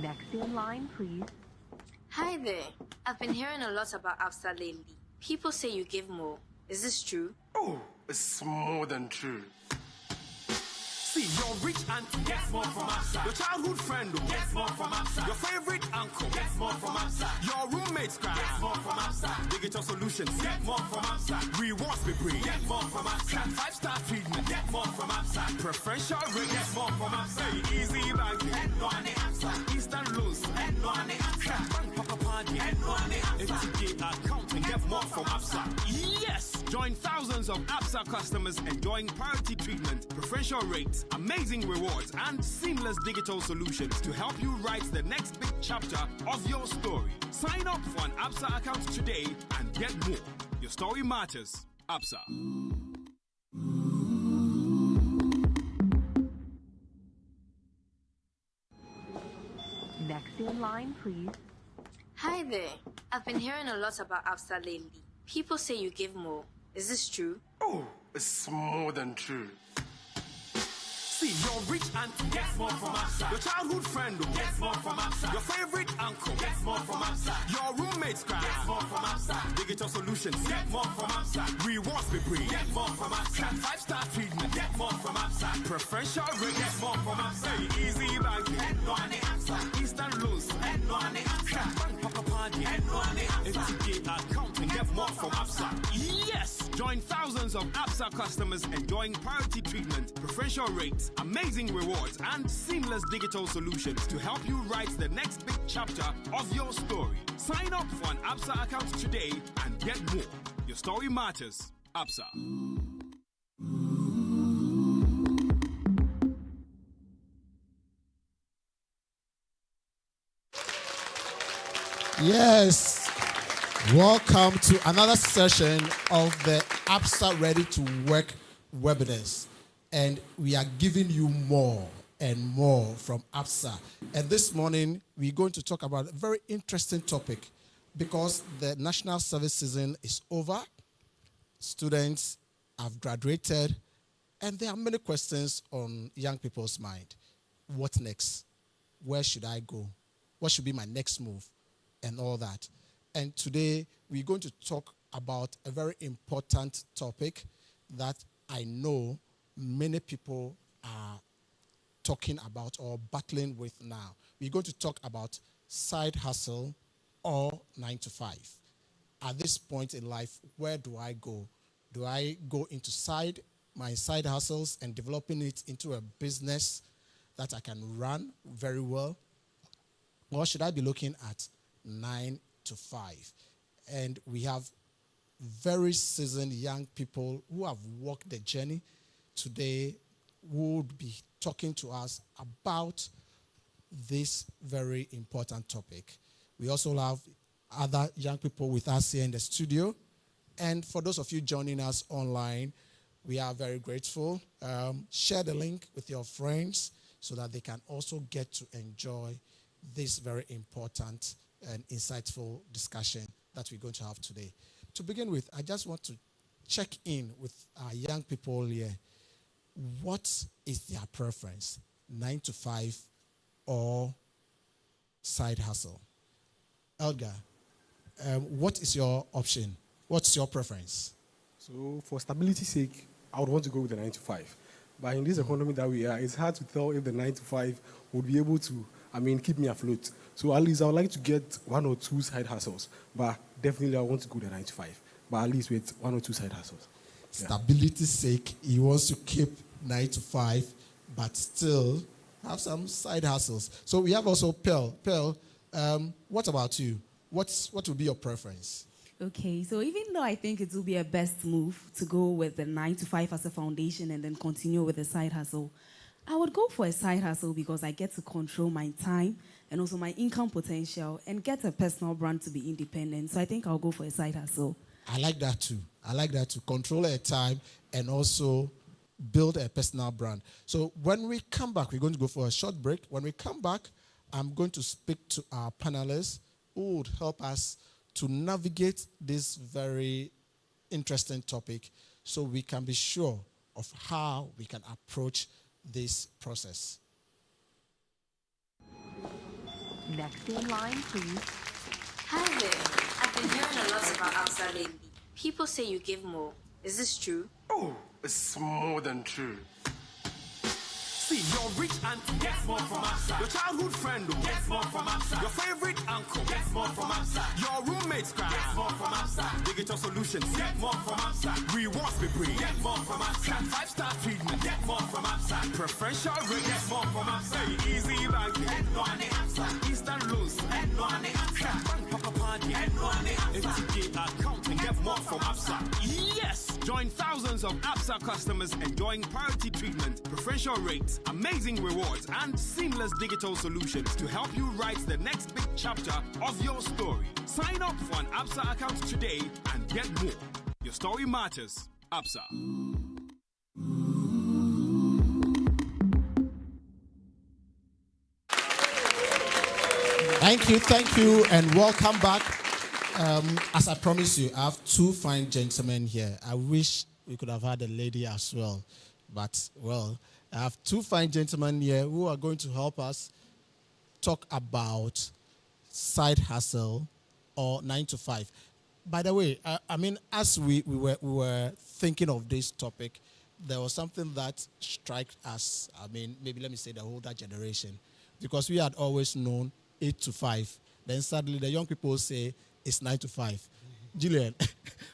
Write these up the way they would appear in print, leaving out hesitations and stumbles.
Next in line, please. Hi there. I've been hearing a lot about ABSA lately. People say you give more. Is this true? Oh, it's more than true. See, your rich auntie gets more from ABSA. Your childhood friend gets more from ABSA. Your favorite uncle gets more from ABSA. Your roommates gets more from ABSA. Digital solutions get more from ABSA. Rewards be free. Get more from ABSA. 5-star treatment get more from ABSA. Preferential rate get more from ABSA. Easy banking and no any ABSA. Instant loans and no any ABSA. Bank papa party and no any ABSA. FTK accounting get more from ABSA. Yes! Join thousands of ABSA customers enjoying priority treatment, preferential rates, amazing rewards, and seamless digital solutions to help you write the next big chapter of your story. Sign up for an ABSA account today and get more. Your story matters. ABSA. Next in line, please. Hi there. I've been hearing a lot about ABSA lately. People say you give more. Is this true? Oh, it's more than true. See, your rich auntie gets more from ABSA. Your childhood friend gets more from ABSA. Your favorite uncle gets more from ABSA. Your roommates gets more from ABSA. Digital solutions get more from ABSA. Rewards be free. Get more from ABSA. 5-star treatment get more from ABSA. Preferential rate get more from ABSA. Easy banking and no any ABSA. Instant loans and no any ABSA. Bank papa party and no any ABSA. FTK accounting get more from ABSA. Yes! Join thousands of ABSA customers enjoying priority treatment, preferential rates, amazing rewards, and seamless digital solutions to help you write the next big chapter of your story. Sign up for an ABSA account today and get more. Your story matters. ABSA. Yes. Welcome to another session of the ABSA Ready to Work webinars. And we are giving you more and more from ABSA. And this morning, we're going to talk about a very interesting topic because the national service season is over. Students have graduated, and there are many questions on young people's mind. What next? Where should I go? What should be my next move? And all that. And today, we're going to talk about a very important topic that I know many people are talking about or battling with now. We're going to talk about side hustle or 9 to 5. At this point in life, where do I go? Do I go into my side hustles and developing it into a business that I can run very well? Or should I be looking at 9 to 5? And we have very seasoned young people who have walked the journey today would be talking to us about this very important topic. We also have other young people with us here in the studio. And for those of you joining us online, we are very grateful. Share the link with your friends so that they can also get to enjoy this very important and insightful discussion that we're going to have today. To begin with, I just want to check in with our young people here. What is their preference, 9 to 5 or side hustle? Elgar, what is your option? What's your preference? So for stability's sake, I would want to go with the 9 to 5. But in this economy that we are, it's hard to tell if the 9 to 5 would be able to, keep me afloat. So at least I would like to get 1 or 2 side hustles. But definitely I want to go the 9 to 5. But at least with 1 or 2 side hustles. Stability's sake, he wants to keep 9 to 5, but still have some side hustles. So we have also Pearl. Pearl, what about you? What would be your preference? Okay, so even though I think it will be a best move to go with the 9 to 5 as a foundation and then continue with the side hustle, I would go for a side hustle because I get to control my time and also my income potential and get a personal brand to be independent. So I think I'll go for a side hustle. I like that too. I like that to control a time and also build a personal brand. So when we come back, we're going to go for a short break. When we come back, I'm going to speak to our panelists who would help us to navigate this very interesting topic so we can be sure of how we can approach this process. Next in line, please. Hi there. I've been hearing a lot about ABSA lately. People say you give more. Is this true? Oh, it's more than true. See, you're rich and gets more from ABSA. Your childhood friend gets more from ABSA. Your favorite uncle gets more from ABSA. Your roommates gets more from ABSA. Digital solutions get more from ABSA. Rewards we bring get more from ABSA. 5-star treatment get more from ABSA. Preferential rate get more from ABSA. Easy bank get more on ABSA. Instant loans get more on ABSA. Bank papa party get more on ABSA. FTK accounting get more from ABSA. Yes! Join thousands of ABSA customers enjoying priority treatment, preferential rates, amazing rewards, and seamless digital solutions to help you write the next big chapter of your story. Sign up for an ABSA account today and get more. Your story matters. ABSA. Thank you, and welcome back. As I promised you, I have two fine gentlemen here. I wish we could have had a lady as well. But, well, I have two fine gentlemen here who are going to help us talk about side hustle or 9 to 5. By the way, I mean, as we were thinking of this topic, there was something that struck us. I mean, maybe let me say the older generation. Because we had always known 8 to 5. Then suddenly the young people say it's 9 to 5. Julian,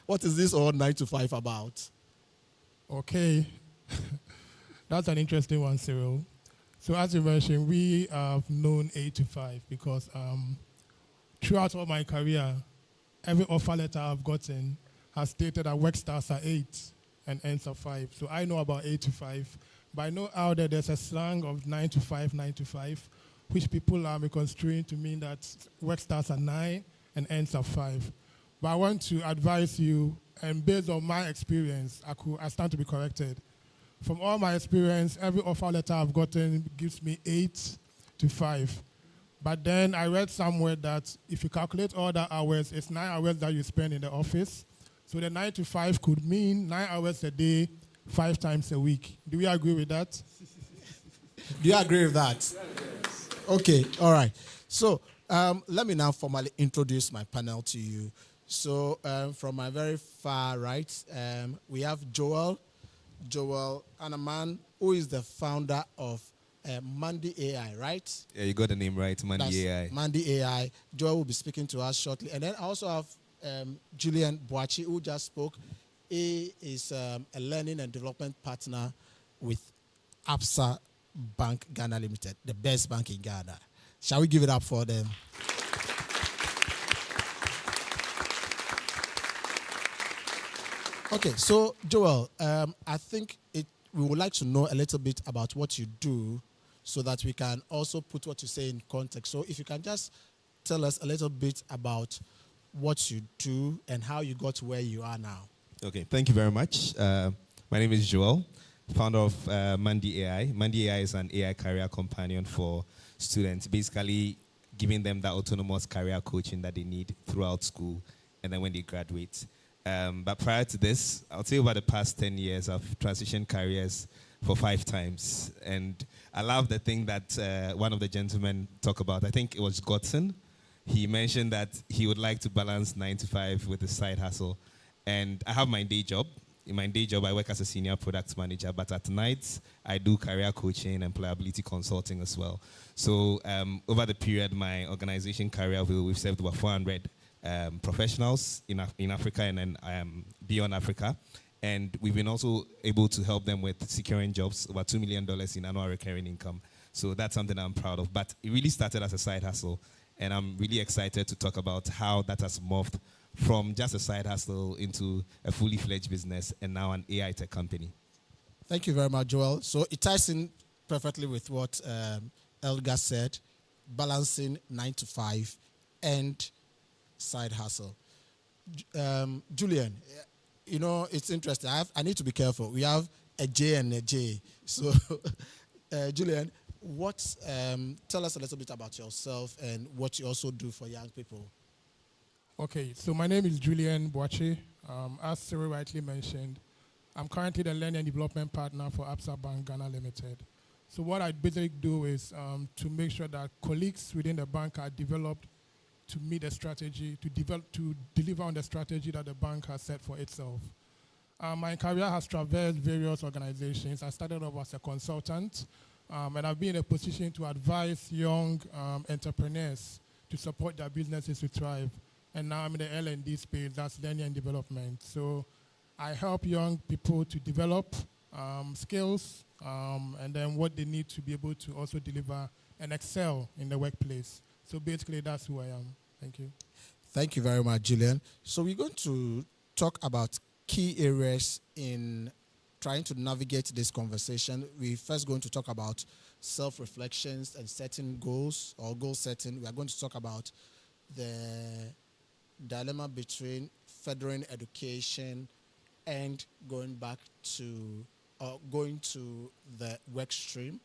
what is this all 9 to 5 about? Okay. That's an interesting one, Cyril. So as you mentioned, we have known 8 to 5 because throughout all my career, every offer letter I've gotten has stated that work starts at 8 and ends at 5. So I know about 8 to 5. But I know out there's a slang of 9 to 5, 9 to 5, which people are construing to mean that work starts at 9 and ends at 5. But I want to advise you, and based on my experience, I stand to be corrected. From all my experience, every offer letter I've gotten gives me 8 to 5. But then I read somewhere that if you calculate all the hours, it's 9 hours that you spend in the office. So the 9 to 5 could mean 9 hours a day, 5 times a week. Do we agree with that? Do you agree with that? Yes. Okay, all right. So let me now formally introduce my panel to you. So from my very far right, we have Joel Anaman, who is the founder of Mandy AI, right? Yeah, you got the name right, Mandy AI. Mandy AI. Joel will be speaking to us shortly. And then I also have Julian Boachi, who just spoke. He is a learning and development partner with ABSA Bank Ghana Limited, the best bank in Ghana. Shall we give it up for them? Okay, so Joel, I think we would like to know a little bit about what you do so that we can also put what you say in context. So if you can just tell us a little bit about what you do and how you got to where you are now. Okay, thank you very much. My name is Joel, founder of Mandy AI. Mandy AI is an AI career companion for students, basically giving them that autonomous career coaching that they need throughout school and then when they graduate. But prior to this, I'll tell you about the past 10 years. I've transitioned careers for 5 times. And I love the thing that one of the gentlemen talked about. I think it was Godson. He mentioned that he would like to balance 9 to 5 with his side hustle. And I have my day job. In my day job, I work as a senior product manager. But at nights, I do career coaching and employability consulting as well. So over the period, my organization, Career Wheel, we've served over 400 professionals in Africa and then beyond Africa. And we've been also able to help them with securing jobs, over $2 million in annual recurring income. So that's something I'm proud of. But it really started as a side hustle. And I'm really excited to talk about how that has morphed from just a side hustle into a fully fledged business and now an AI tech company. Thank you very much, Joel. So it ties in perfectly with what Elgar said, balancing 9 to 5 and side hustle. Julian, you know, it's interesting. I need to be careful. We have a J and a J. So, Julian, tell us a little bit about yourself and what you also do for young people. Okay, so my name is Julian Boachi. As Cyril rightly mentioned, I'm currently the learning and development partner for ABSA Bank Ghana Limited. So what I basically do is to make sure that colleagues within the bank are developed to meet a strategy, to deliver on the strategy that the bank has set for itself. My career has traversed various organizations. I started off as a consultant, and I've been in a position to advise young entrepreneurs to support their businesses to thrive. And now I'm in the L&D space, that's learning and development. So I help young people to develop skills and then what they need to be able to also deliver and excel in the workplace. So basically, that's who I am. Thank you. Thank you very much, Julian. So we're going to talk about key areas in trying to navigate this conversation. We're first going to talk about self-reflections and setting goals or goal setting. We are going to talk about the dilemma between furthering education and going to the work stream.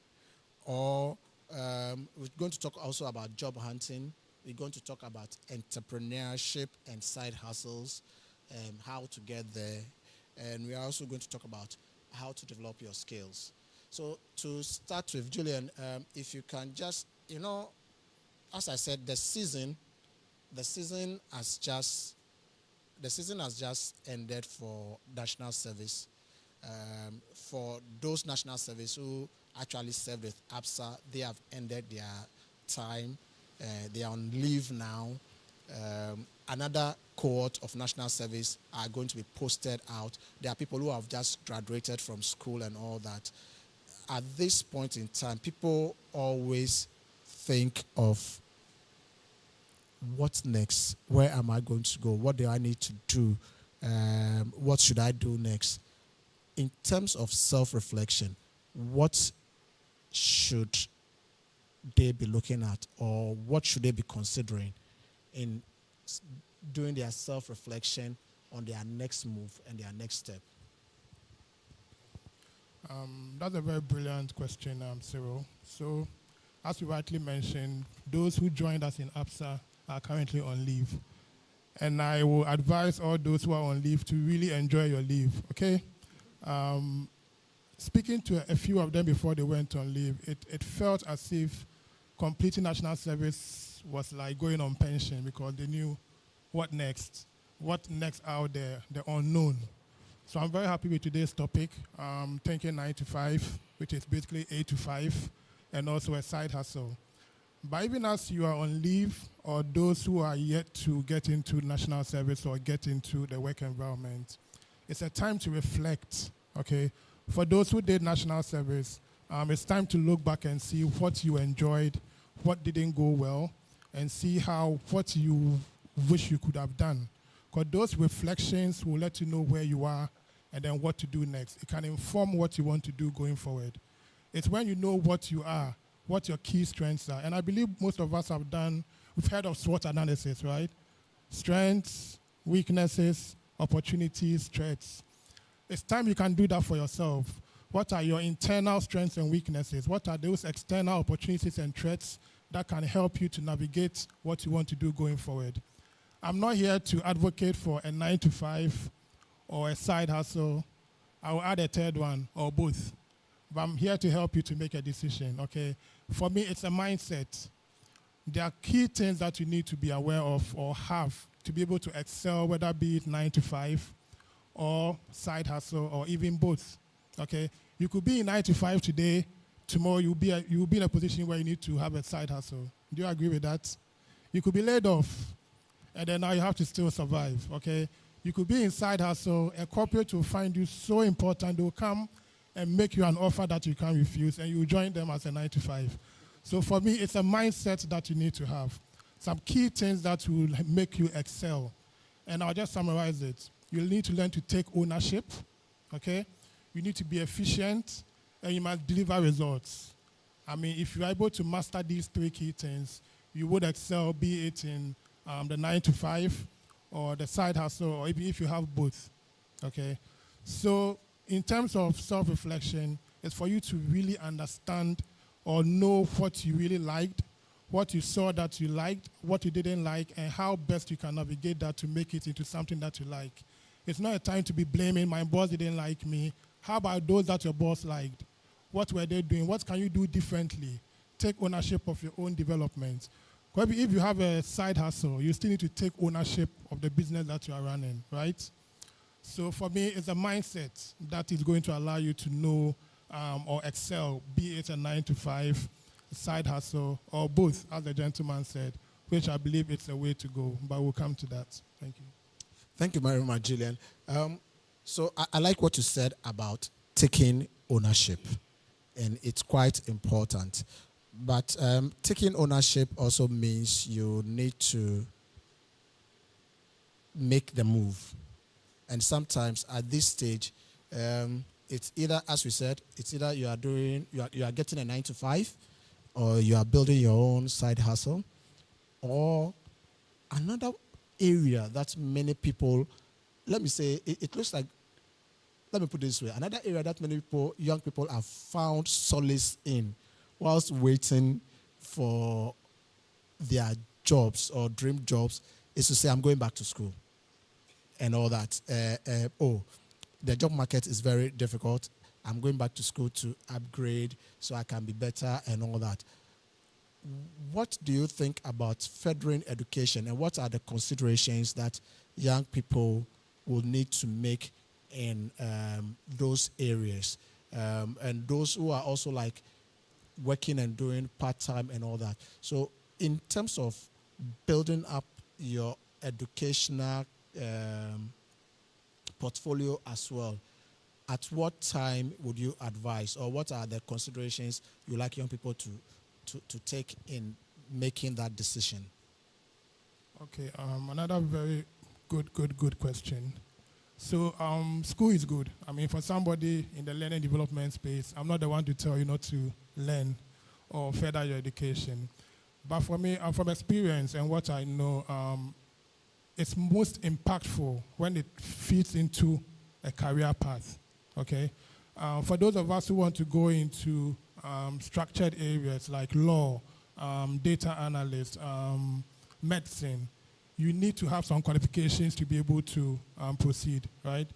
Or we're going to talk also about job hunting. We're going to talk about entrepreneurship and side hustles, how to get there. And we are also going to talk about how to develop your skills. So to start with, Julian, if you can just, as I said, the season has just ended for national service. For those national service who actually served with ABSA, they have ended their time. They are on leave now. Another cohort of national service are going to be posted out. There are people who have just graduated from school and all that. At this point in time, people always think of what's next? Where am I going to go? What do I need to do? What should I do next? In terms of self-reflection, what should they be looking at, or what should they be considering in doing their self-reflection on their next move and their next step? That's a very brilliant question, Cyril. So, as you rightly mentioned, those who joined us in ABSA are currently on leave. And I will advise all those who are on leave to really enjoy your leave, okay? Speaking to a few of them before they went on leave, it felt as if completing national service was like going on pension, because they knew what next out there, the unknown. So I'm very happy with today's topic, thinking 9 to 5, which is basically 8 to 5, and also a side hustle. But even as you are on leave, or those who are yet to get into national service or get into the work environment, it's a time to reflect, okay? For those who did national service, it's time to look back and see what you enjoyed, what didn't go well, and see what you wish you could have done. Because those reflections will let you know where you are and then what to do next. It can inform what you want to do going forward. It's when you know what you are, what your key strengths are. And I believe most of us we've heard of SWOT analysis, right? Strengths, weaknesses, opportunities, threats. It's time you can do that for yourself. What are your internal strengths and weaknesses? What are those external opportunities and threats that can help you to navigate what you want to do going forward? I'm not here to advocate for a 9 to 5 or a side hustle. I will add a third one, or both. But I'm here to help you to make a decision, okay? For me, it's a mindset. There are key things that you need to be aware of or have to be able to excel, whether be it 9 to 5 or side hustle, or even both, okay? You could be in 9 to 5 today. Tomorrow you'll be in a position where you need to have a side hustle. Do you agree with that? You could be laid off, and then now you have to still survive, okay? You could be in side hustle. A corporate will find you so important, they will come and make you an offer that you can't refuse, and you join them as a 9 to 5. So for me, it's a mindset that you need to have. Some key things that will make you excel. And I'll just summarize it. You'll need to learn to take ownership, okay? You need to be efficient, and you must deliver results. I mean, if you're able to master these 3 key things, you would excel, be it in the 9 to 5 or the side hustle, or even if you have both, okay? So in terms of self-reflection, it's for you to really understand or know what you really liked, what you saw that you liked, what you didn't like, and how best you can navigate that to make it into something that you like. It's not a time to be blaming, my boss didn't like me. How about those that your boss liked? what were they doing, what can you do differently, take ownership of your own development. Because if you have a side hustle, you still need to take ownership of the business that you are running, right? So for me, it's a mindset that is going to allow you to know or excel, be it a 9-to-5, side hustle, or both, as the gentleman said, which I believe it's a way to go, but we'll come to that. Thank you. Thank you very much, Julian. So I like what you said about taking ownership, and it's quite important. But taking ownership also means you need to make the move. And sometimes at this stage, it's either, as we said, it's either you are getting a 9-to-5, or you are building your own side hustle, or another area that many people, let me say, it looks like, let me put it this way, another area that many people, young people, have found solace in whilst waiting for their jobs or dream jobs is to say, I'm going back to school and all that. The job market is very difficult. I'm going back to school to upgrade so I can be better and all that. What do you think about furthering education, and what are the considerations that young people will need to make in those areas? And those who are also like working and doing part-time and all that. So in terms of building up your educational portfolio as well, at what time would you advise, or what are the considerations you like young people to take in making that decision? Okay, another very good question. So school is good. I mean, for somebody in the learning development space, I'm not the one to tell you not to learn or further your education. But for me, from experience and what I know, it's most impactful when it fits into a career path, okay? For those of us who want to go into structured areas like law, data analyst, medicine, you need to have some qualifications to be able to proceed, right?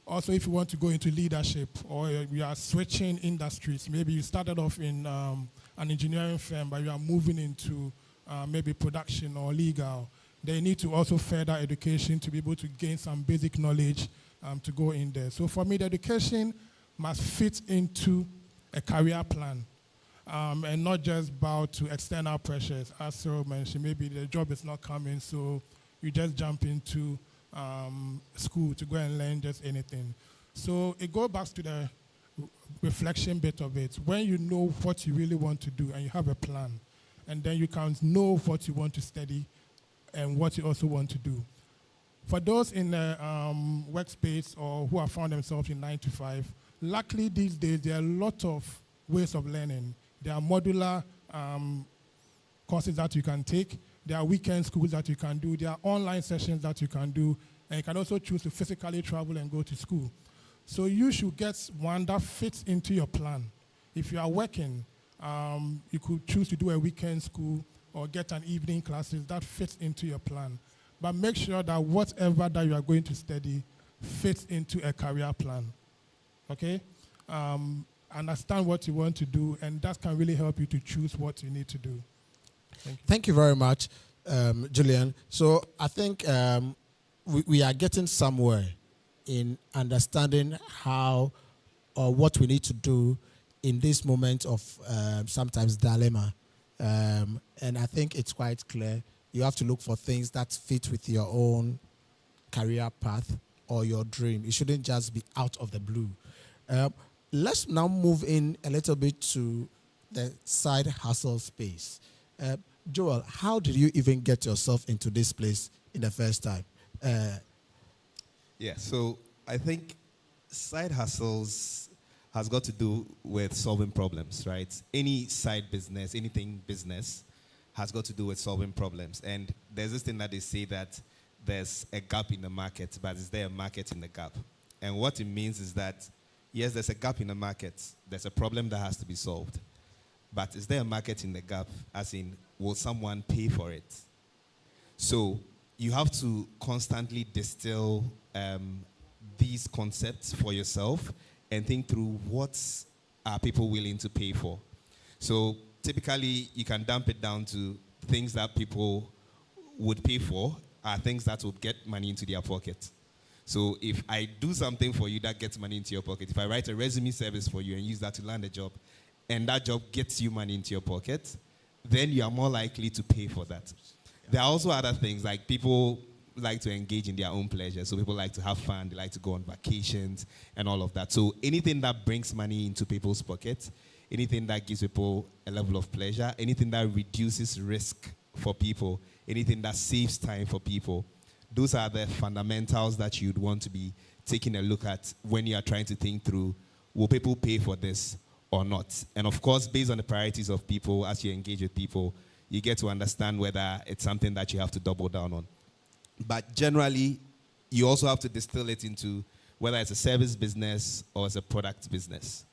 Also, if you want to go into leadership, or you are switching industries, maybe you started off in an engineering firm, but you are moving into maybe production or legal, they need to also further education to be able to gain some basic knowledge to go in there. So for me, the education must fit into a career plan. And not just bow to external pressures. As Cyril mentioned, maybe the job is not coming, so you just jump into school to go and learn just anything. So it goes back to the reflection bit of it. When you know what you really want to do and you have a plan, and then you can know what you want to study and what you also want to do. For those in the workspace or who have found themselves in 9-to-5, luckily these days there are a lot of ways of learning. There are modular courses that you can take. There are weekend schools that you can do. There are online sessions that you can do. And you can also choose to physically travel and go to school. So you should get one that fits into your plan. If you are working, you could choose to do a weekend school or get an evening classes that fits into your plan. But make sure that whatever that you are going to study fits into a career plan. Okay? Understand what you want to do, and that can really help you to choose what you need to do. Thank you very much, Julian. So I think we are getting somewhere in understanding how or what we need to do in this moment of sometimes dilemma. And I think it's quite clear. You have to look for things that fit with your own career path or your dream. It shouldn't just be out of the blue. Let's now move in a little bit to the side hustle space. Joel, how did you even get yourself into this place in the first time? So I think side hustles has got to do with solving problems, right? Any side business, anything business has got to do with solving problems. And there's this thing that they say that there's a gap in the market, but is there a market in the gap? And what it means is that yes, there's a gap in the market. There's a problem that has to be solved. But is there a market in the gap? As in, will someone pay for it? So you have to constantly distill these concepts for yourself and think through what's are people willing to pay for? So typically, you can dump it down to things that people would pay for are things that would get money into their pocket. So if I do something for you that gets money into your pocket, if I write a resume service for you and use that to land a job, and that job gets you money into your pocket, then you are more likely to pay for that. There are also other things, like people like to engage in their own pleasure. So people like to have fun, they like to go on vacations and all of that. So anything that brings money into people's pockets, anything that gives people a level of pleasure, anything that reduces risk for people, anything that saves time for people, those are the fundamentals that you'd want to be taking a look at when you are trying to think through, will people pay for this or not? And of course, based on the priorities of people, as you engage with people, you get to understand whether it's something that you have to double down on. But generally, you also have to distill it into whether it's a service business or it's a product business.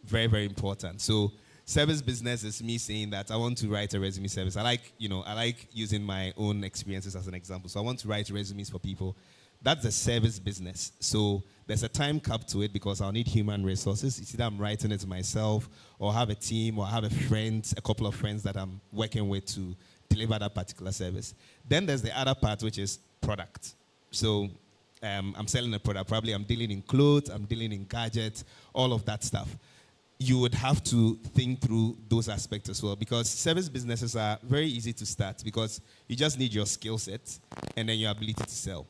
Very, very important. So service business is me saying that I want to write a resume service. I like using my own experiences as an example. So I want to write resumes for people. That's a service business. So there's a time cap to it because I'll need human resources. It's either I'm writing it myself or have a team or have a couple of friends that I'm working with to deliver that particular service. Then there's the other part, which is product. So I'm selling a product. Probably I'm dealing in clothes, I'm dealing in gadgets, all of that stuff. You would have to think through those aspects as well, because service businesses are very easy to start because you just need your skill set and then your ability to sell.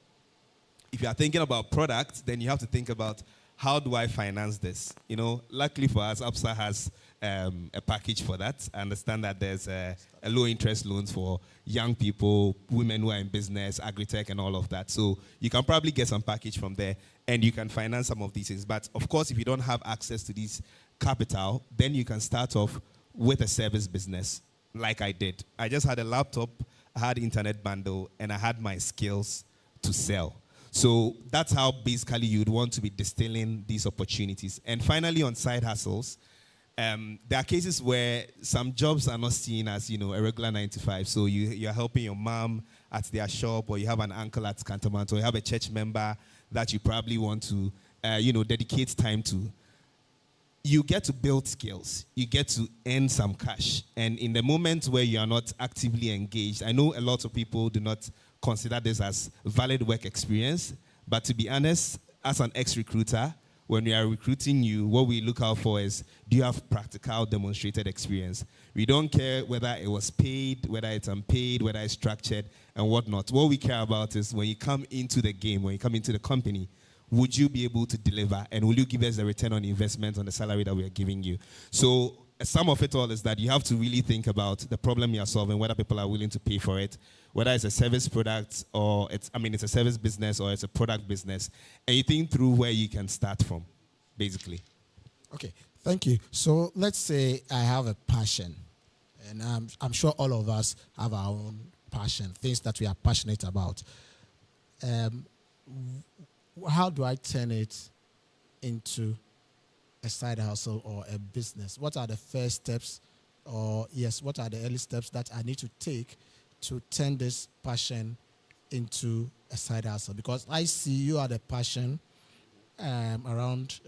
If you are thinking about product, then you have to think about, how do I finance this? Luckily for us, ABSA has a package for that. I understand that there's a low interest loans for young people, women who are in business, agri-tech and all of that. So you can probably get some package from there and you can finance some of these things. But of course, if you don't have access to these capital, then you can start off with a service business like I did. I just had a laptop, I had internet bundle, and I had my skills to sell. So that's how basically you'd want to be distilling these opportunities. And finally, on side hustles, there are cases where some jobs are not seen as, a regular 9 to 5. So you're helping your mom at their shop, or you have an uncle at Cantonment, or you have a church member that you probably want to, dedicate time to. You get to build skills. You get to earn some cash. And in the moment where you are not actively engaged, I know a lot of people do not consider this as valid work experience. But to be honest, as an ex-recruiter, when we are recruiting you, what we look out for is, do you have practical demonstrated experience? We don't care whether it was paid, whether it's unpaid, whether it's structured, and whatnot. What we care about is when you come into the game, when you come into the company, would you be able to deliver? And will you give us a return on investment on the salary that we are giving you? So some of it all is that you have to really think about the problem you are solving, whether people are willing to pay for it, whether it's a service product or it's a service business or it's a product business. And you think through where you can start from, basically. Okay, thank you. So let's say I have a passion, and I'm sure all of us have our own passion, things that we are passionate about. How do I turn it into a side hustle or a business? What are the first steps, what are the early steps that I need to take to turn this passion into a side hustle? Because I see you are the passion around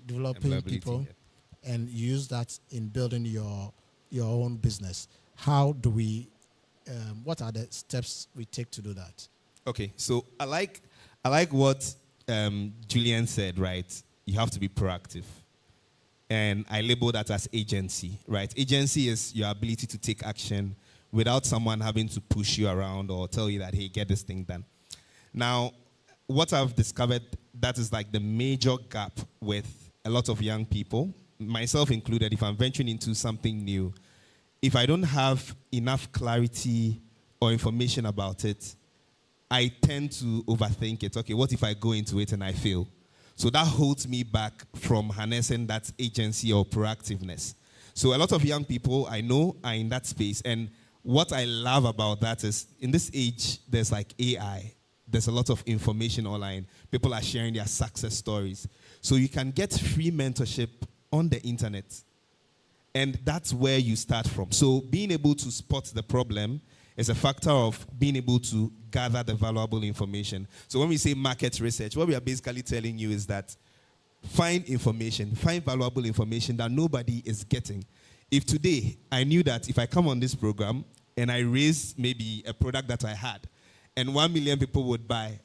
developing people, and you use that in building your own business. How do we, what are the steps we take to do that? Okay, so I like what Julian said, right? You have to be proactive. And I label that as agency, right? Agency is your ability to take action without someone having to push you around or tell you that, hey, get this thing done. Now, what I've discovered, that is like the major gap with a lot of young people, myself included, if I'm venturing into something new, if I don't have enough clarity or information about it, I tend to overthink it. Okay, what if I go into it and I fail? So that holds me back from harnessing that agency or proactiveness. So a lot of young people I know are in that space. And what I love about that is, in this age, there's like AI. There's a lot of information online. People are sharing their success stories. So you can get free mentorship on the internet. And that's where you start from. So being able to spot the problem is a factor of being able to gather the valuable information. So when we say market research, what we are basically telling you is that find information, find valuable information that nobody is getting. If today I knew that if I come on this program and I raise maybe a product that I had and 1 million people would buy,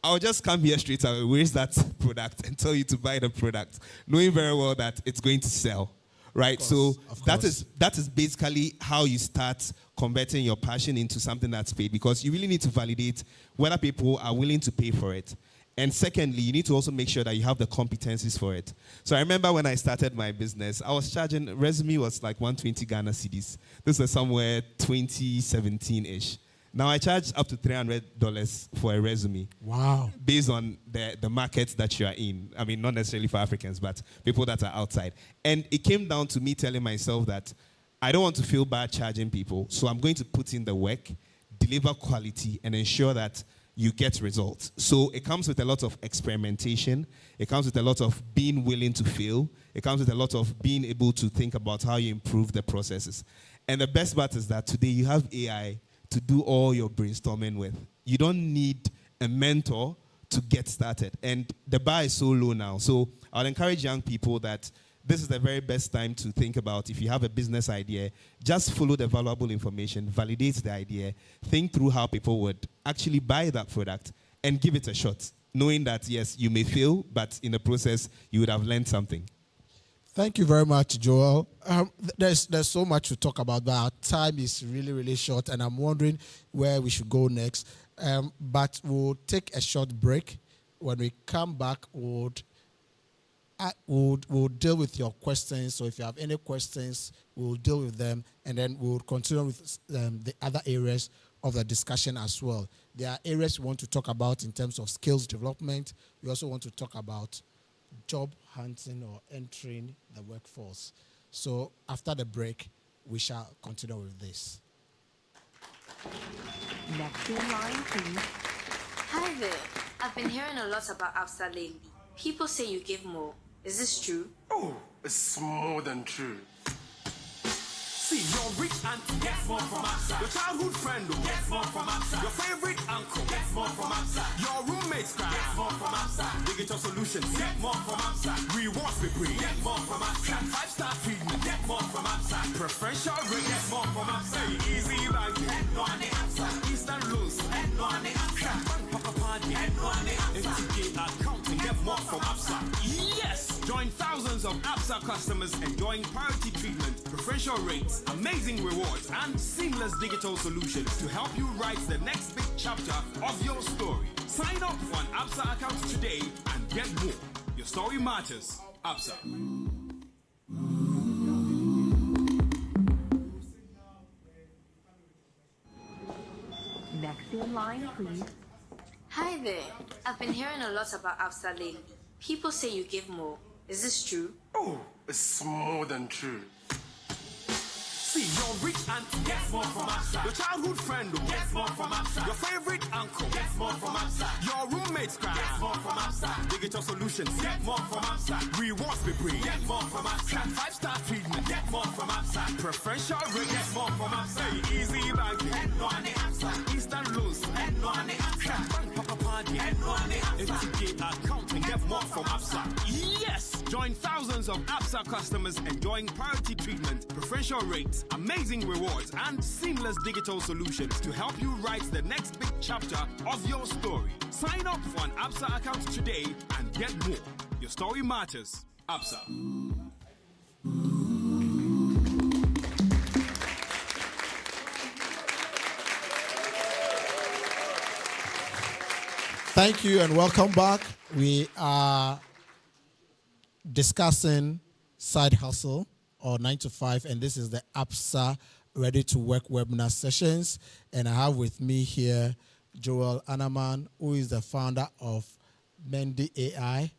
I'll just come here straight away, raise that product and tell you to buy the product, knowing very well that it's going to sell, right? So that is basically how you start converting your passion into something that's paid, because you really need to validate whether people are willing to pay for it. And secondly, you need to also make sure that you have the competencies for it. So I remember when I started my business, I was charging, resume was like 120 Ghana cedis. This was somewhere 2017-ish. Now I charge up to $300 for a resume. Wow. Based on the markets that you are in. I mean, not necessarily for Africans, but people that are outside. And it came down to me telling myself that I don't want to feel bad charging people, so I'm going to put in the work, deliver quality, and ensure that you get results. So it comes with a lot of experimentation. It comes with a lot of being willing to fail. It comes with a lot of being able to think about how you improve the processes. And the best part is that today you have AI to do all your brainstorming with. You don't need a mentor to get started. And the bar is so low now. So I would encourage young people that this is the very best time to think about, if you have a business idea, just follow the valuable information, validate the idea, think through how people would actually buy that product, and give it a shot, knowing that, yes, you may fail, but in the process, you would have learned something. Thank you very much, Joel. There's so much to talk about, but our time is really, really short, and I'm wondering where we should go next. But we'll take a short break. When we come back, we'll deal with your questions. So if you have any questions, we'll deal with them, and then we'll continue with the other areas of the discussion as well. There are areas we want to talk about in terms of skills development. We also want to talk about job hunting or entering the workforce. So after the break, we shall continue with this. Next in line, please. Hi there. I've been hearing a lot about ABSA lately. People say you give more. Is this true? Oh, it's more than true. See, you're rich and get more from ABSA. Your childhood friend gets more from ABSA. Your favorite uncle gets more from ABSA. Your roommates get more from ABSA. Digital solutions get more from ABSA. Rewards we bring get more from ABSA. 5-star treatment get more from ABSA. Preferential rate get more from ABSA. Easy bank get no on the ABSA. Instant loans get no on the ABSA. Papa party get no on the ABSA. FTK accounting get more from ABSA. Yes! Join thousands of ABSA customers enjoying priority treatment, preferential rates, amazing rewards, and seamless digital solutions to help you write the next big chapter of your story. Sign up for an ABSA account today and get more. Your story matters. ABSA. Next in line, please. Hi there. I've been hearing a lot about ABSA lately. People say you give more. Is this true? Oh, it's more than true. See, you're rich and get more from ABSA. Your childhood friend gets more from ABSA. Your favorite uncle gets more from ABSA. Your roommates get more from ABSA. Digital solutions get more from ABSA. Rewards we bring get more from ABSA. 5-star treatment get more from ABSA. Preferential rate get more from ABSA. Easy bank get no on the ABSA. Instant loans get no on the ABSA. Papa party get no on the ABSA. FTK accounting get more from ABSA. Yes! Join thousands of ABSA customers enjoying priority treatment, preferential rates, amazing rewards, and seamless digital solutions to help you write the next big chapter of your story. Sign up for an ABSA account today and get more. Your story matters. ABSA. Thank you and welcome back. We are discussing side hustle or 9 to 5, and this is the ABSA Ready to Work webinar sessions. And I have with me here Joel Anaman, who is the founder of Mendy AI,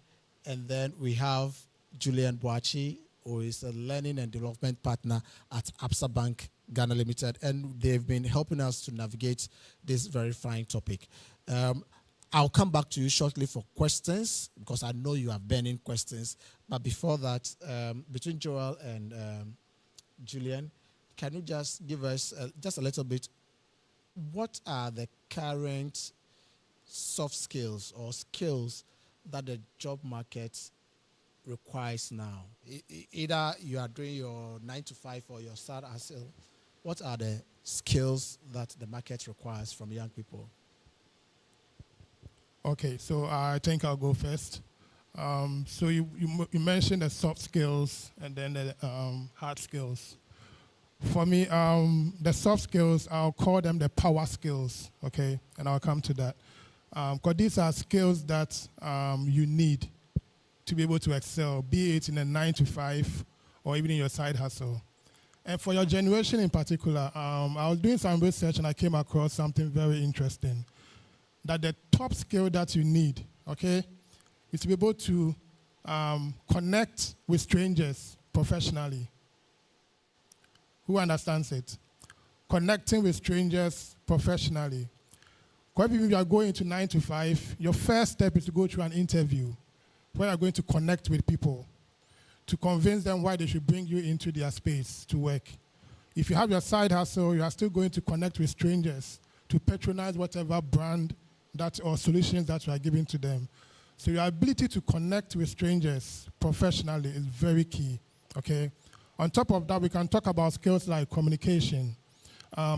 and then we have Julian Boachi, who is a learning and development partner at ABSA Bank Ghana Limited, and they've been helping us to navigate this very fine topic. I'll come back to you shortly for questions because I know you have burning questions. But before that, between Joel and Julian, can you just give us just a little bit, what are the current soft skills or skills that the job market requires now? Either you are doing your 9 to 5 or your side hustle. What are the skills that the market requires from young people? Okay, so I think I'll go first. So you mentioned the soft skills and then the hard skills. For me, the soft skills, I'll call them the power skills, okay? And I'll come to that. Because these are skills that you need to be able to excel, be it in a 9 to 5 or even in your side hustle. And for your generation in particular, I was doing some research and I came across something very interesting. That the top skill that you need, okay, is to be able to connect with strangers professionally. Who understands it? Connecting with strangers professionally. Because if you are going to 9 to 5, your first step is to go through an interview where you're going to connect with people to convince them why they should bring you into their space to work. If you have your side hustle, you are still going to connect with strangers to patronize whatever brand that or solutions that you are giving to them. So your ability to connect with strangers professionally is very key, okay? On top of that, we can talk about skills like communication,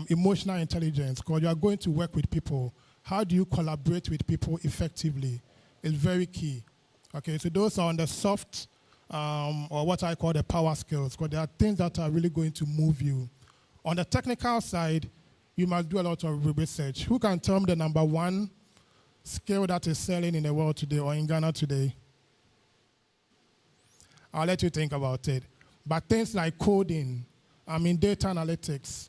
emotional intelligence, because you are going to work with people. How do you collaborate with people effectively is very key, okay? So those are on the soft or what I call the power skills, because there are things that are really going to move you. On the technical side, you must do a lot of research. Who can tell me the number one skill that is selling in the world today or in Ghana today? I'll let you think about it. But things like coding, data analytics,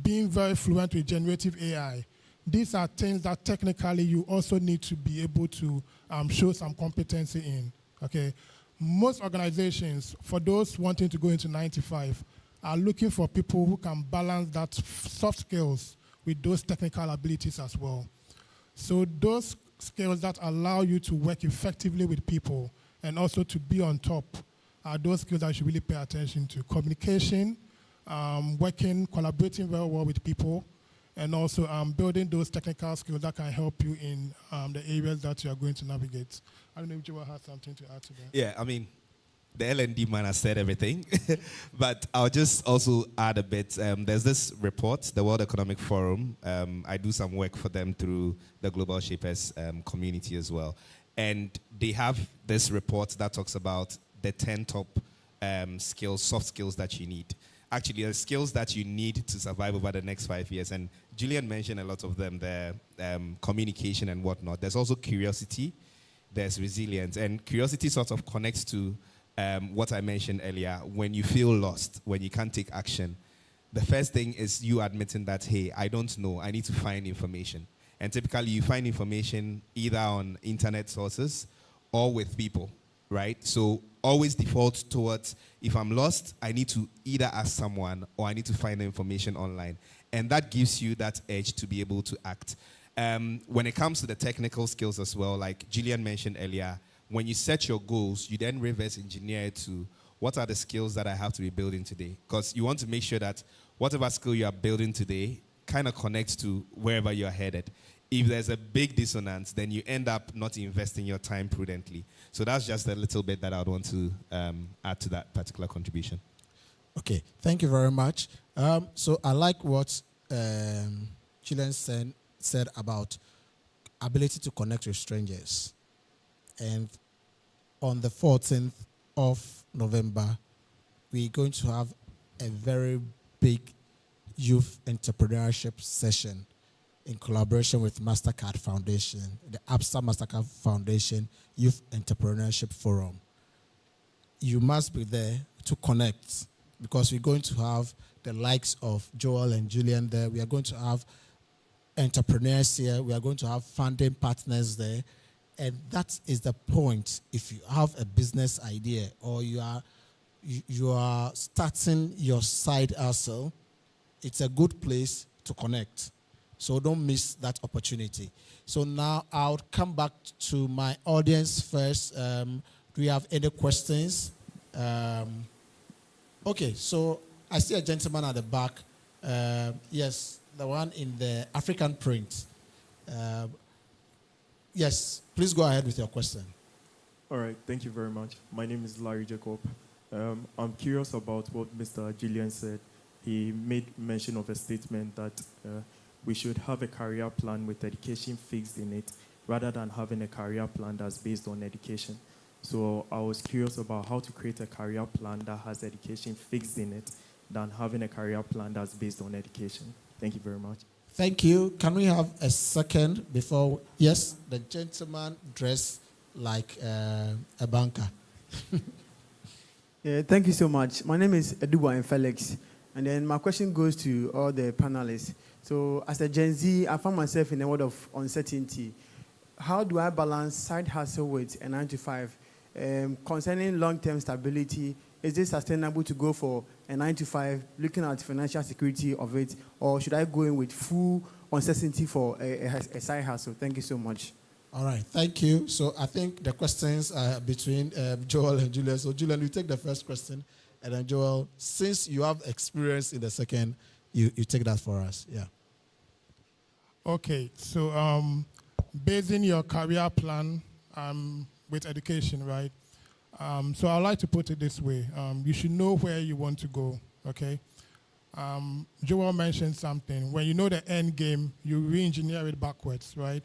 being very fluent with generative AI, these are things that technically you also need to be able to show some competency in, okay? Most organizations, for those wanting to go into 95, are looking for people who can balance that soft skills with those technical abilities as well. So those skills that allow you to work effectively with people and also to be on top are those skills that you should really pay attention to. Communication, collaborating very well with people, and also building those technical skills that can help you in the areas that you are going to navigate. I don't know if Joel has something to add to that. Yeah, the L&D man has said everything, but I'll just also add a bit. There's this report, the World Economic Forum. I do some work for them through the Global Shapers community as well. And they have this report that talks about the 10 top skills, soft skills that you need. Actually, the skills that you need to survive over the next 5 years. And Julian mentioned a lot of them, the communication and whatnot. There's also curiosity, there's resilience. And curiosity sort of connects to what I mentioned earlier. When you feel lost, when you can't take action, the first thing is you admitting that, hey, I don't know, I need to find information. And typically you find information either on internet sources or with people, right? So always default towards, if I'm lost, I need to either ask someone or I need to find the information online. And that gives you that edge to be able to act. When it comes to the technical skills as well, like Gillian mentioned earlier, when you set your goals, you then reverse engineer it to what are the skills that I have to be building today? Because you want to make sure that whatever skill you are building today kind of connects to wherever you're headed. If there's a big dissonance, then you end up not investing your time prudently. So that's just a little bit that I would want to add to that particular contribution. Okay, thank you very much. So I like what Gillian said about ability to connect with strangers. And on the 14th of November, we're going to have a very big youth entrepreneurship session in collaboration with MasterCard Foundation, the ABSA MasterCard Foundation Youth Entrepreneurship Forum. You must be there to connect because we're going to have the likes of Joel and Julian there. We are going to have entrepreneurs here. We are going to have funding partners there. And that is the point. If you have a business idea or you are starting your side hustle, it's a good place to connect. So don't miss that opportunity. So now I'll come back to my audience first. Do we have any questions? Okay, so I see a gentleman at the back. Yes, the one in the African print. Yes, please go ahead with your question. All right, thank you very much. My name is Larry Jacob. I'm curious about what Mr. Julian said. He made mention of a statement that we should have a career plan with education fixed in it, rather than having a career plan that's based on education. So I was curious about how to create a career plan that has education fixed in it than having a career plan that's based on education. Thank you very much. Thank you. Can we have a second before? Yes, the gentleman dressed like a banker. Yeah, thank you so much. My name is Eduwa and Felix. And then my question goes to all the panelists. So as a Gen Z, I found myself in a world of uncertainty. How do I balance side hustle with a 9 to 5? Concerning long-term stability, is it sustainable to go for a 9 to 5, looking at financial security of it, or should I go in with full uncertainty for a side hustle? Thank you so much. All right, thank you. So I think the questions are between Joel and Julian. So Julian, you take the first question, and then Joel, since you have experience in the second, you take that for us. Yeah. Okay, so basing your career plan with education, right? So I'd like to put it this way. You should know where you want to go, okay? Joel mentioned something. When you know the end game, you re-engineer it backwards, right?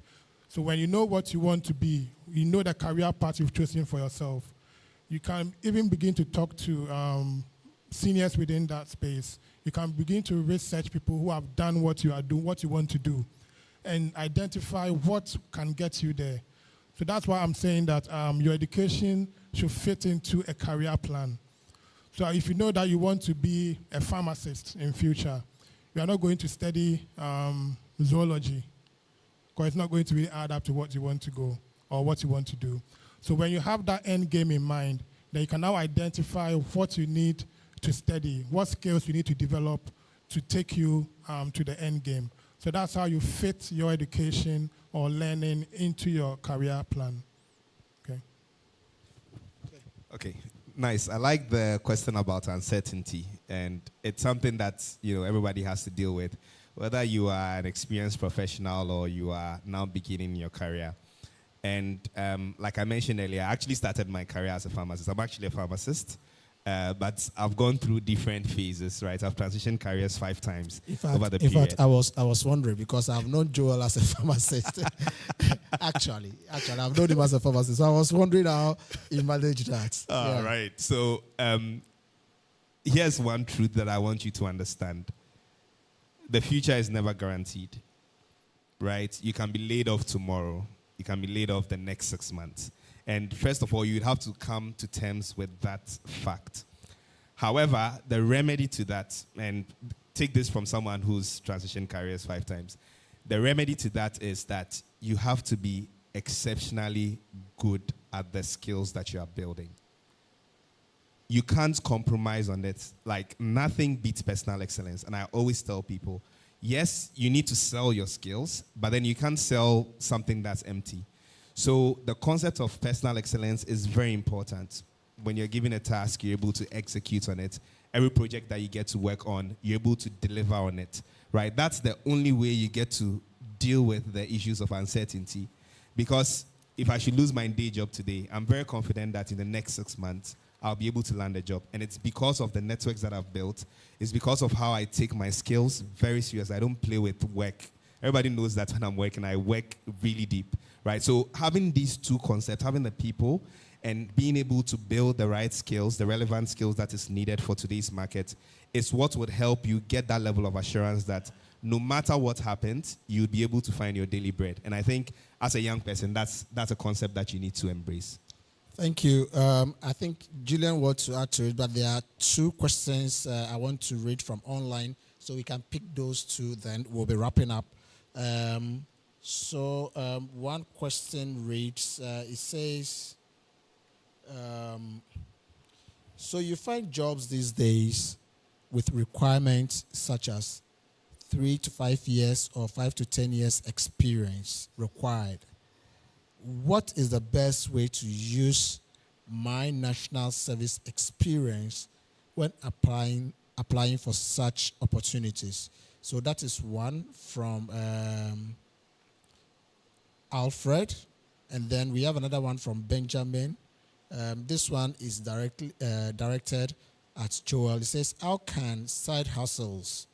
So when you know what you want to be, you know the career path you've chosen for yourself, you can even begin to talk to seniors within that space. You can begin to research people who have done what you are doing, what you want to do, and identify what can get you there. So that's why I'm saying that your education should fit into a career plan. So if you know that you want to be a pharmacist in future, you are not going to study zoology, because it's not going to really add up to what you want to go or what you want to do. So when you have that end game in mind, then you can now identify what you need to study, what skills you need to develop to take you to the end game. So that's how you fit your education or learning into your career plan. Okay. Okay, nice. I like the question about uncertainty, and it's something that everybody has to deal with, whether you are an experienced professional or you are now beginning your career. And like I mentioned earlier, I actually started my career as a pharmacist. I'm actually a pharmacist, but I've gone through different phases, right? I've transitioned careers 5 times over the period. In fact, I was wondering, because I've known Joel as a pharmacist. actually, I've known him as a pharmacist. So I was wondering how he managed that. All right. So here's one truth that I want you to understand. The future is never guaranteed, right? You can be laid off tomorrow. You can be laid off the next 6 months. And first of all, you'd have to come to terms with that fact. However, the remedy to that, and take this from someone who's transitioned careers 5 times, the remedy to that is that you have to be exceptionally good at the skills that you are building. You can't compromise on it. Like, nothing beats personal excellence. And I always tell people, yes, you need to sell your skills, but then you can't sell something that's empty. So the concept of personal excellence is very important. When you're given a task, you're able to execute on it. Every project that you get to work on, you're able to deliver on it, right? That's the only way you get to deal with the issues of uncertainty. Because if I should lose my day job today, I'm very confident that in the next 6 months, I'll be able to land a job. And it's because of the networks that I've built. It's because of how I take my skills very serious. I don't play with work. Everybody knows that when I'm working, I work really deep, right? So having these two concepts, having the people and being able to build the right skills, the relevant skills that is needed for today's market, is what would help you get that level of assurance that no matter what happens, you'll be able to find your daily bread. And I think as a young person, that's a concept that you need to embrace. Thank you. I think Julian wants to add to it, but there are 2 questions I want to read from online, so we can pick those 2, then we'll be wrapping up. One question reads, it says, so you find jobs these days with requirements such as 3 to 5 years or 5 to 10 years experience required. What is the best way to use my national service experience when applying for such opportunities? So that is one from Alfred. And then we have another one from Benjamin. This one is directed at Joel. It says, how can side hustles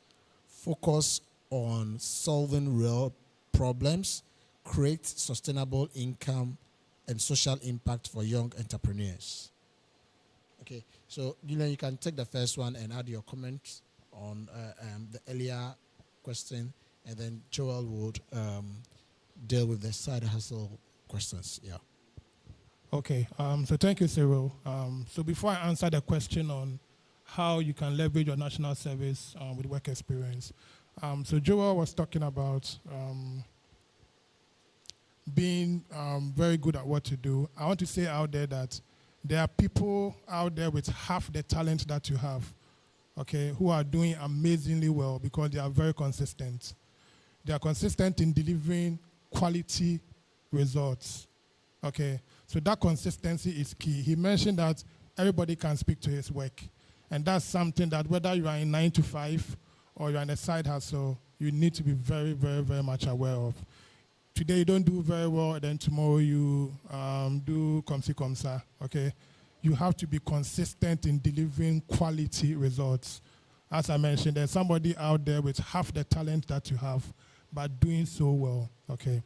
focus on solving real problems, create sustainable income, and social impact for young entrepreneurs? Okay, so Julian, you can take the first one and add your comments on the earlier question, and then Joel would deal with the side hustle questions. Yeah. Okay, so thank you, Cyril. So before I answer the question on how you can leverage your national service with work experience, so Joel was talking about being very good at what you do. I want to say out there that there are people out there with half the talent that you have, okay, who are doing amazingly well because they are very consistent. They are consistent in delivering quality results, okay? So that consistency is key. He mentioned that everybody can speak to his work, and that's something that whether you are in 9 to 5 or you're in a side hustle, you need to be very, very, very much aware of. Today you don't do very well, then tomorrow you do comme ci, comme ça, okay? You have to be consistent in delivering quality results. As I mentioned, there's somebody out there with half the talent that you have, but doing so well, okay?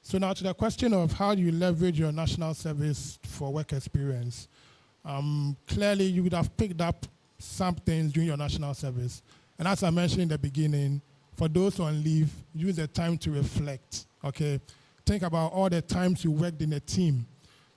So now to the question of how do you leverage your national service for work experience. Clearly you would have picked up some things during your national service. And as I mentioned in the beginning, for those on leave, use the time to reflect, okay? Think about all the times you worked in a team.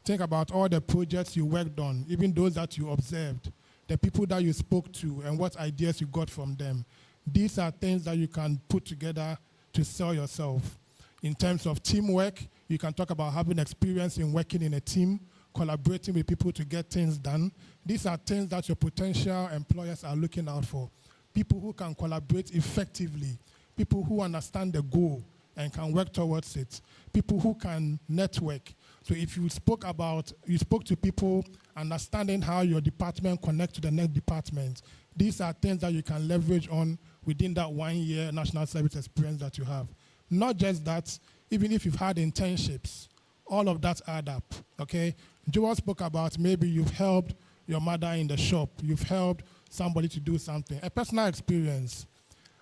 Think about all the projects you worked on, even those that you observed, the people that you spoke to, and what ideas you got from them. These are things that you can put together to sell yourself. In terms of teamwork, you can talk about having experience in working in a team, collaborating with people to get things done. These are things that your potential employers are looking out for. People who can collaborate effectively, people who understand the goal and can work towards it, people who can network. So if you spoke to people, understanding how your department connects to the next department, these are things that you can leverage on within that 1 year national service experience that you have. Not just that, even if you've had internships, all of that add up, okay? Joel spoke about maybe you've helped your mother in the shop, you've helped somebody to do something. A personal experience.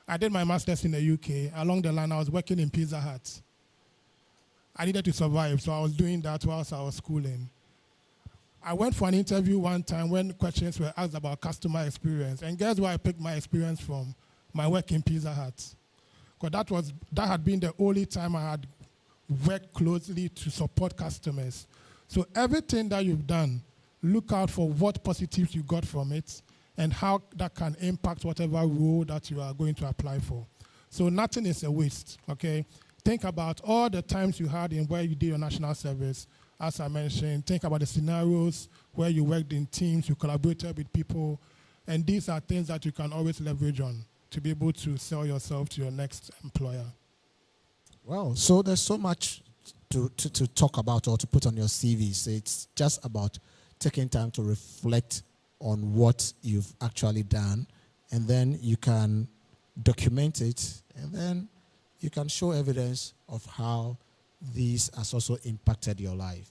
I did my master's in the UK. Along the line, I was working in Pizza Hut. I needed to survive, so I was doing that whilst I was schooling. I went for an interview one time when questions were asked about customer experience, and guess where I picked my experience from? My work in Pizza Hut. Because that had been the only time I had worked closely to support customers. So everything that you've done, look out for what positives you got from it and how that can impact whatever role that you are going to apply for. So nothing is a waste, okay? Think about all the times you had in where you did your national service. As I mentioned, think about the scenarios where you worked in teams, you collaborated with people, and these are things that you can always leverage on to be able to sell yourself to your next employer. Well, so there's so much to talk about or to put on your CV. So it's just about taking time to reflect on what you've actually done, and then you can document it, and then you can show evidence of how these has also impacted your life.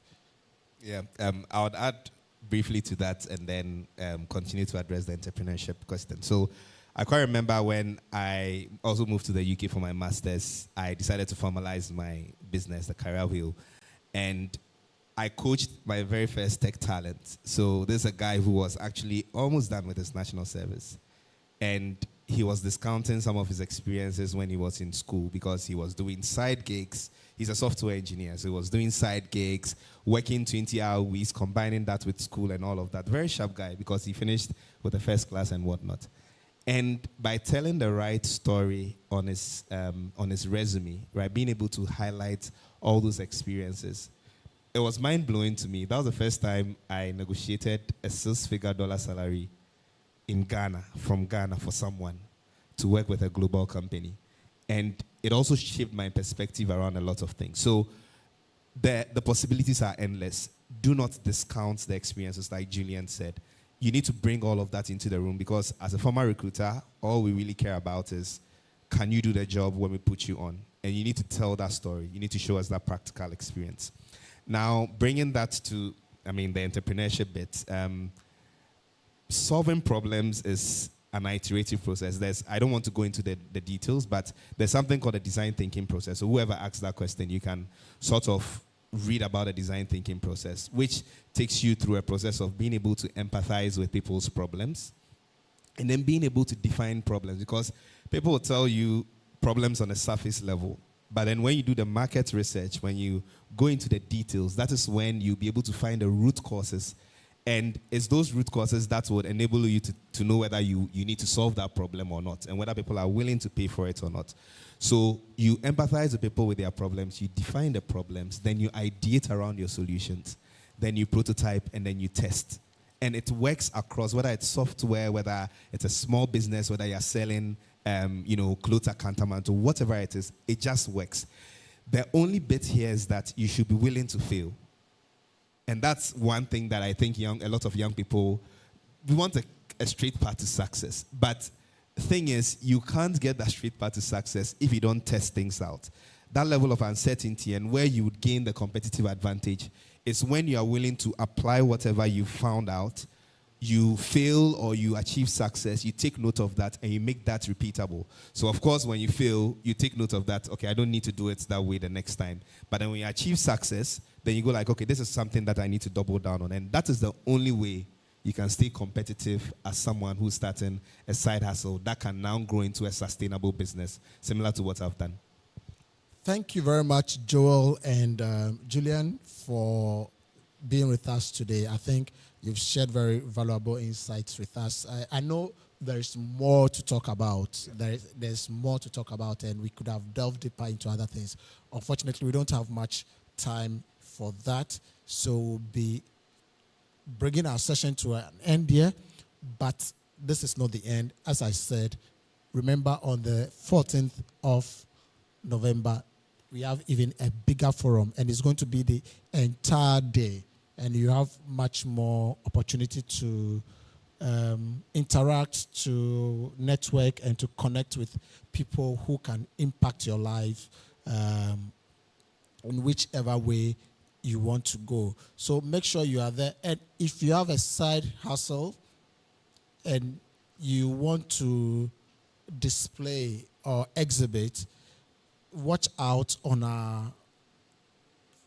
Yeah, I would add briefly to that and then continue to address the entrepreneurship question. So I quite remember when I also moved to the UK for my master's, I decided to formalize my business, the Career Wheel, and I coached my very first tech talent. So there's a guy who was actually almost done with his national service, and he was discounting some of his experiences when he was in school because he was doing side gigs. He's a software engineer, so he was doing side gigs, working 20-hour weeks, combining that with school and all of that. Very sharp guy because he finished with a first class and whatnot. And by telling the right story on his resume, right, being able to highlight all those experiences, it was mind-blowing to me. That was the first time I negotiated a $6-figure salary in Ghana, from Ghana, for someone to work with a global company. And it also shaped my perspective around a lot of things. So the possibilities are endless. Do not discount the experiences, like Julian said. You need to bring all of that into the room because as a former recruiter, all we really care about is, can you do the job when we put you on? And you need to tell that story. You need to show us that practical experience. Now, bringing that to I mean, the entrepreneurship bit. Solving problems is an iterative process. I don't want to go into the details, but there's something called a design thinking process. So whoever asks that question, you can sort of read about the design thinking process, which takes you through a process of being able to empathize with people's problems and then being able to define problems, because people will tell you problems on a surface level. But then when you do the market research, when you go into the details, that is when you'll be able to find the root causes. And it's those root causes that would enable you to know whether you need to solve that problem or not, and whether people are willing to pay for it or not. So you empathize with people with their problems, you define the problems, then you ideate around your solutions, then you prototype, and then you test. And it works across, whether it's software, whether it's a small business, whether you're selling clothes at Cantamanto, whatever it is, it just works. The only bit here is that you should be willing to fail. And that's one thing that I think a lot of young people, we want a straight path to success. But the thing is, you can't get that straight path to success if you don't test things out. That level of uncertainty and where you would gain the competitive advantage is when you are willing to apply whatever you found out. You fail or you achieve success, you take note of that and you make that repeatable. So of course, when you fail, you take note of that. Okay, I don't need to do it that way the next time. But then when you achieve success, then you go like, okay, this is something that I need to double down on. And that is the only way you can stay competitive as someone who's starting a side hustle that can now grow into a sustainable business, similar to what I've done. Thank you very much, Joel and Julian, for being with us today. I think you've shared very valuable insights with us. I know there's more to talk about. There's more to talk about, and we could have delved deeper into other things. Unfortunately, we don't have much time for that, so we'll be bringing our session to an end here. But this is not the end. As I said, remember on the 14th of November, we have even a bigger forum, and it's going to be the entire day. And you have much more opportunity to interact, to network, and to connect with people who can impact your life in whichever way you want to go. So make sure you are there. And if you have a side hustle and you want to display or exhibit, watch out on our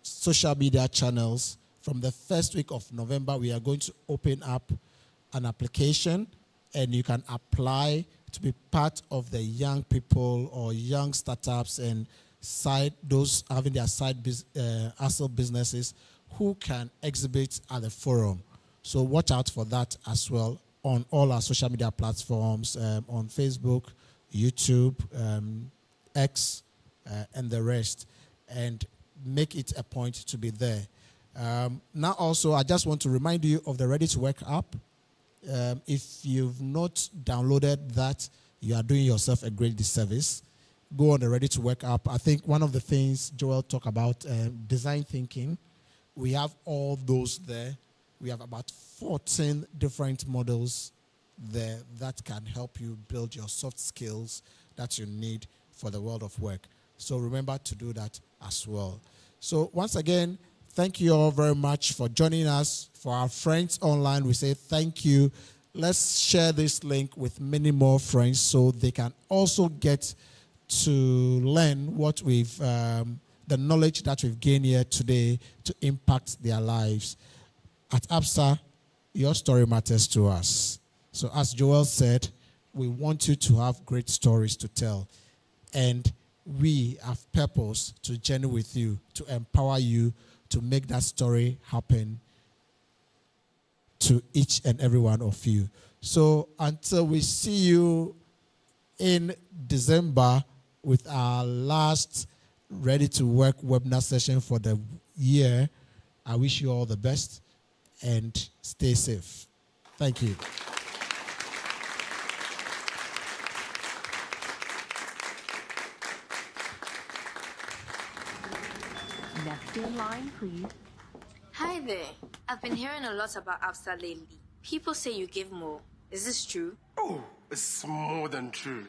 social media channels. From the first week of November, we are going to open up an application, and you can apply to be part of the young people or young startups and those having their side hustle businesses who can exhibit at the forum. So watch out for that as well on all our social media platforms, on Facebook, YouTube, X, and the rest, and make it a point to be there. Now also, I just want to remind you of the ReadytoWork app. If you've not downloaded that, you are doing yourself a great disservice. Go on the ReadytoWork app. I think one of the things Joel talked about, design thinking, we have all those there. We have about 14 different models there that can help you build your soft skills that you need for the world of work. So remember to do that as well. So once again, thank you all very much for joining us. For our friends online, we say thank you. Let's share this link with many more friends so they can also get to learn what the knowledge that we've gained here today to impact their lives. At ABSA, your story matters to us. So as Joel said, we want you to have great stories to tell. And we have purpose to journey with you, to empower you, to make that story happen to each and every one of you. So until we see you in December with our last ReadytoWork webinar session for the year, I wish you all the best and stay safe. Thank you. Next in line, please. Hi there. I've been hearing a lot about ABSA lately. People say you give more. Is this true? Oh, it's more than true.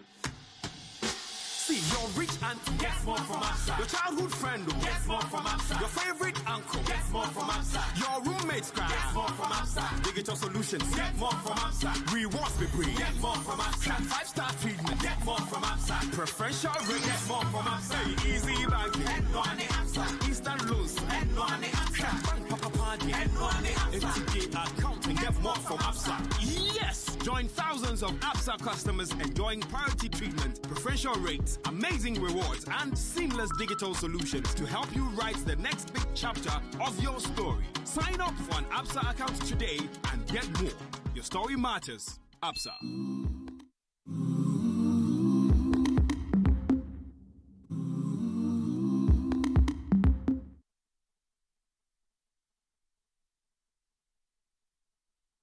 See, you're rich and get more from ABSA. Your childhood friend gets more from ABSA. Your favorite uncle gets more from ABSA. Your roommates get more from ABSA. Digital solutions get more from ABSA. Rewards be free get more from ABSA. 5-star treatment get more from ABSA. Preferential rate get more from ABSA. Easy bank and no on the ABSA. Instant loans and no on the ABSA. Bank papa party and no on the ABSA. FTK account and get more from ABSA. Yes! Join thousands of ABSA customers enjoying priority treatment, preferential rates, amazing rewards, and seamless digital solutions to help you write the next big chapter of your story. Sign up for an ABSA account today and get more. Your story matters. ABSA.